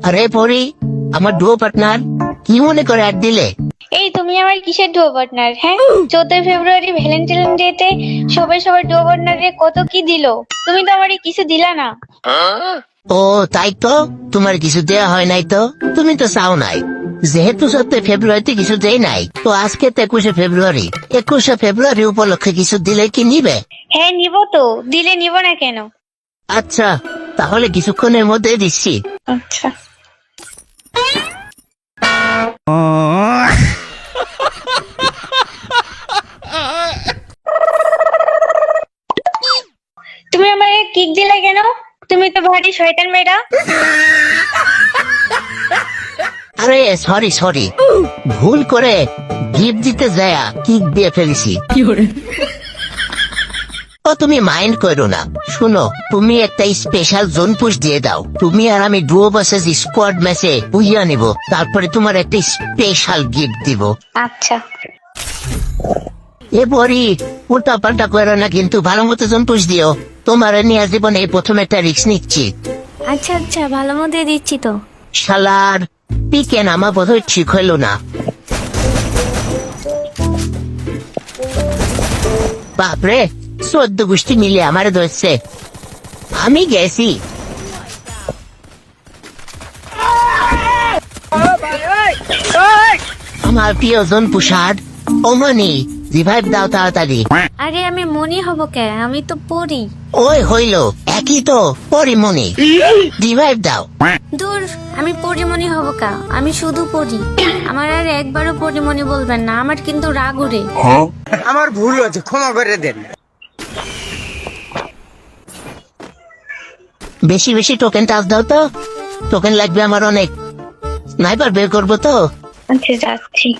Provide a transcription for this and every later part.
আরে পরি, আমার ডুও পার্টনার, কি মনে করে অ্যাড দিলে? এই তুমি আমার কিসের ডুও পার্টনার? হ্যাঁ, 14 ফেব্রুয়ারি ভ্যালেন্টাইন ডে তে সবাই সবার ডুও পার্টনারে কত কি দিলো, তুমি তো আমারে কিছু দিলা না। ও তাই তো, তোমার কিছু দেয়া হয় নাই তো, তুমি তো চাও নাই। যেহেতু 14 ফেব্রুয়ারিতে কিছু দেই নাই, তো আজকে তো 21শে ফেব্রুয়ারি, 21শে ফেব্রুয়ারি উপলক্ষে কিছু দিলে কি নিবে? হ্যাঁ নিব তো, দিলে নিব না কেন? আচ্ছা, তাহলে কিছুক্ষণের মধ্যে দিচ্ছি। আচ্ছা। তুমি আমারে কিক দিলে কেন? তুমি তো ভারী শয়তান মেয়েটা। আরে সরি, ভুল করে গিফট দিতে যায় কিক দিয়ে ফেলেছি। ও তুমি মাইন্ড করো না। শুনো, তুমি একটা স্পেশাল জোন পুশ দিয়ে দাও। তুমি আর আমি ডুও ভার্সেস স্কোয়াড ম্যাচে বুঝিয়ে নিব, তারপরে তোমার একটা স্পেশাল গিফট দিব। আচ্ছা। এরপরই উল্টা পাল্টা করো না, কিন্তু ভালো মতো জোন পুশ দিও। তোমার নিয়ে জীবনে এই প্রথম একটা রিস্ক নিচ্ছি। আচ্ছা আচ্ছা, ভালো মতো দিচ্ছি তো। শালার পিকে নামা বোধহয় ঠিক হইল না। বাপরে, 14 গোষ্ঠী মিলে আমারে ধরছে। আমি গেছি। আমার প্রিয়জন পুষাদ, ওমনি রিভাইভ দাও তাড়াতাড়ি। আরে আমি মনি হব কে? আমি তো পড়ি। ওই হইল একই তো, পরিমনি রিভাইভ দাও। দূর, আমি পরিমণি হব কা? আমি শুধু পড়ি। আমার আর একবারও পরিমণি বলবেন না, আমার কিন্তু রাগ উড়ে। আমার ভুল হয়েছে, ক্ষমা করে দেন। বেশি বেশি টোকেন টাচ দাও তো, টোকেন লাগবে আমার অনেক। স্নাইপার বের করবো তো। আচ্ছা যাচ্ছি।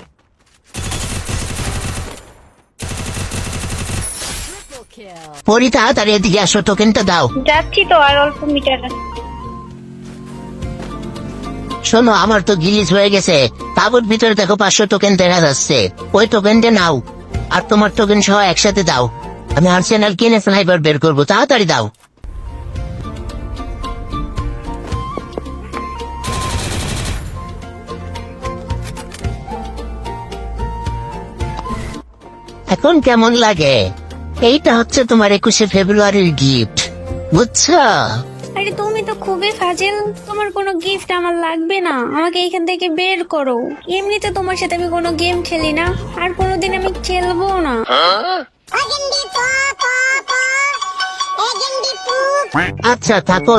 পরি তাড়াতাড়ি এদিকে আসো, টোকেনটা দাও। যাচ্ছি তো, আর অল্প মিটার। শোনো, আমার তো গিলিজ হয়ে গেছে। তাবুর ভিতরে দেখো 500 টোকেন দেখা যাচ্ছে, ওই টোকেনটা নাও আর তোমার টোকেন সহ একসাথে দাও। আমি আর্সেনাল কিনে স্নাইপার বের করবো, তাড়াতাড়ি দাও। এখন কেমন লাগে? এইটা হচ্ছে তোমার 21শে ফেব্রুয়ারির গিফট, বুঝছো? আরে তুমি তো খুবই ফাজিল, তোমার কোনো গিফট আমার লাগবে না, আমাকে এইখান থেকে বের করো। এমনিতে তোমার সাথে আমি কোনো গেম খেলি না, আর কোনোদিন আমি খেলবো না। আচ্ছা থাকো।